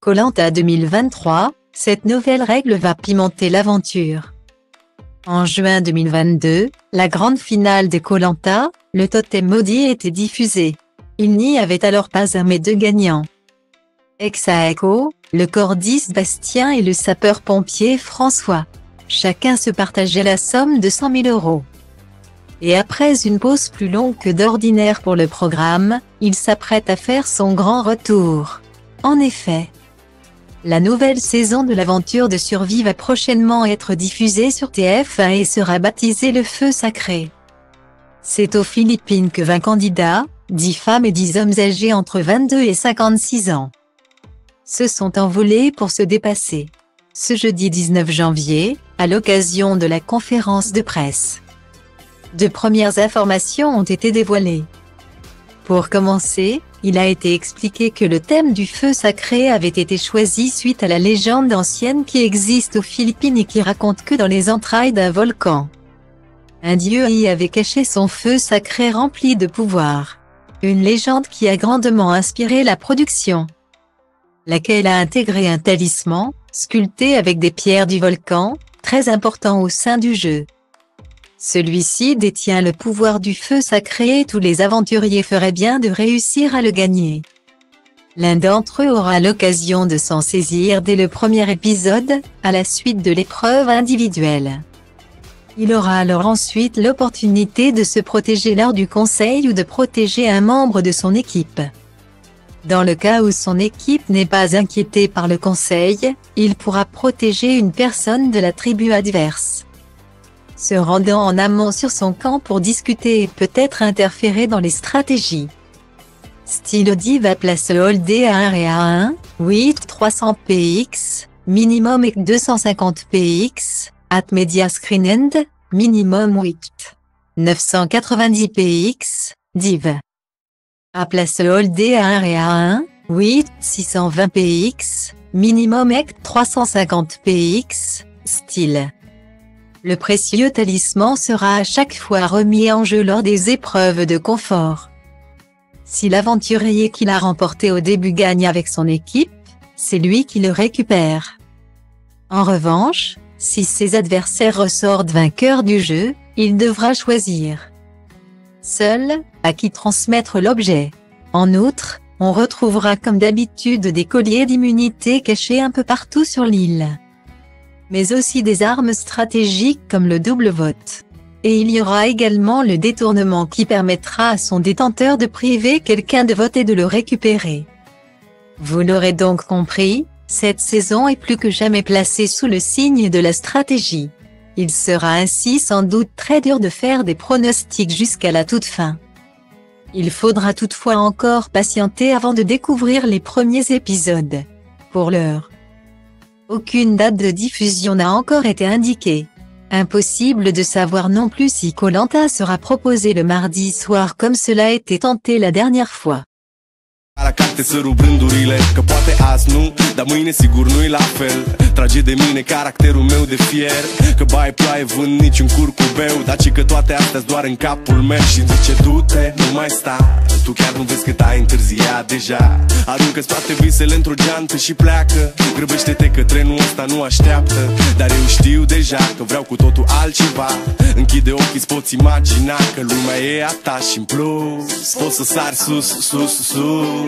Koh-Lanta 2023, cette nouvelle règle va pimenter l'aventure. En juin 2022, la grande finale de Koh-Lanta, le totem maudit était diffusée. Il n'y avait alors pas un mais deux gagnants. Ex aequo, le cordiste Bastien et le sapeur-pompier François. Chacun se partageait la somme de 100 000 €. Et après une pause plus longue que d'ordinaire pour le programme, il s'apprête à faire son grand retour. En effet, la nouvelle saison de l'aventure de survie va prochainement être diffusée sur TF1 et sera baptisée Le Feu Sacré. C'est aux Philippines que 20 candidats, 10 femmes et 10 hommes âgés entre 22 et 56 ans, se sont envolés pour se dépasser. Ce jeudi 19 janvier, à l'occasion de la conférence de presse, de premières informations ont été dévoilées. Pour commencer, il a été expliqué que le thème du feu sacré avait été choisi suite à la légende ancienne qui existe aux Philippines et qui raconte que dans les entrailles d'un volcan, un dieu y avait caché son feu sacré rempli de pouvoir. Une légende qui a grandement inspiré la production, laquelle a intégré un talisman, sculpté avec des pierres du volcan, très important au sein du jeu. Celui-ci détient le pouvoir du feu sacré et tous les aventuriers feraient bien de réussir à le gagner. L'un d'entre eux aura l'occasion de s'en saisir dès le premier épisode, à la suite de l'épreuve individuelle. Il aura alors ensuite l'opportunité de se protéger lors du conseil ou de protéger un membre de son équipe. Dans le cas où son équipe n'est pas inquiétée par le conseil, il pourra protéger une personne de la tribu adverse, se rendant en amont sur son camp pour discuter et peut-être interférer dans les stratégies. Stylody va placer Holdé à 1 et à 1, 8 300 px, minimum et 250 px, at media screen end, minimum 8 990 px, div. À place Holdé à 1 et à 1, 8 620 px, minimum et 350 px, style. Le précieux talisman sera à chaque fois remis en jeu lors des épreuves de confort. Si l'aventurier qui l'a remporté au début gagne avec son équipe, c'est lui qui le récupère. En revanche, si ses adversaires ressortent vainqueurs du jeu, il devra choisir seul à qui transmettre l'objet. En outre, on retrouvera comme d'habitude des colliers d'immunité cachés un peu partout sur l'île, mais aussi des armes stratégiques comme le double vote. Et il y aura également le détournement qui permettra à son détenteur de priver quelqu'un de vote et de le récupérer. Vous l'aurez donc compris, cette saison est plus que jamais placée sous le signe de la stratégie. Il sera ainsi sans doute très dur de faire des pronostics jusqu'à la toute fin. Il faudra toutefois encore patienter avant de découvrir les premiers épisodes. Pour l'heure, aucune date de diffusion n'a encore été indiquée. Impossible de savoir non plus si Koh-Lanta sera proposé le mardi soir comme cela a été tenté la dernière fois. La carte să rup rândurile, că poate azi nu, dar mâine sigur nu-i la fel. Trage de mine caracterul meu de fier, că baie ploaie vând niciun curcubeu, dar ci că toate astea-s doar în capul meu. Și zice du-te, nu mai sta, tu chiar nu vezi cât ai întârziat deja. Aruncă-ți toate visele într-o geantă și pleacă, grăbește-te că trenul ăsta nu așteaptă. Dar eu știu deja că vreau cu totul altceva. Închide ochii, îți poți imagina că lumea e a ta și în plus poți să sari sus, sus, sus.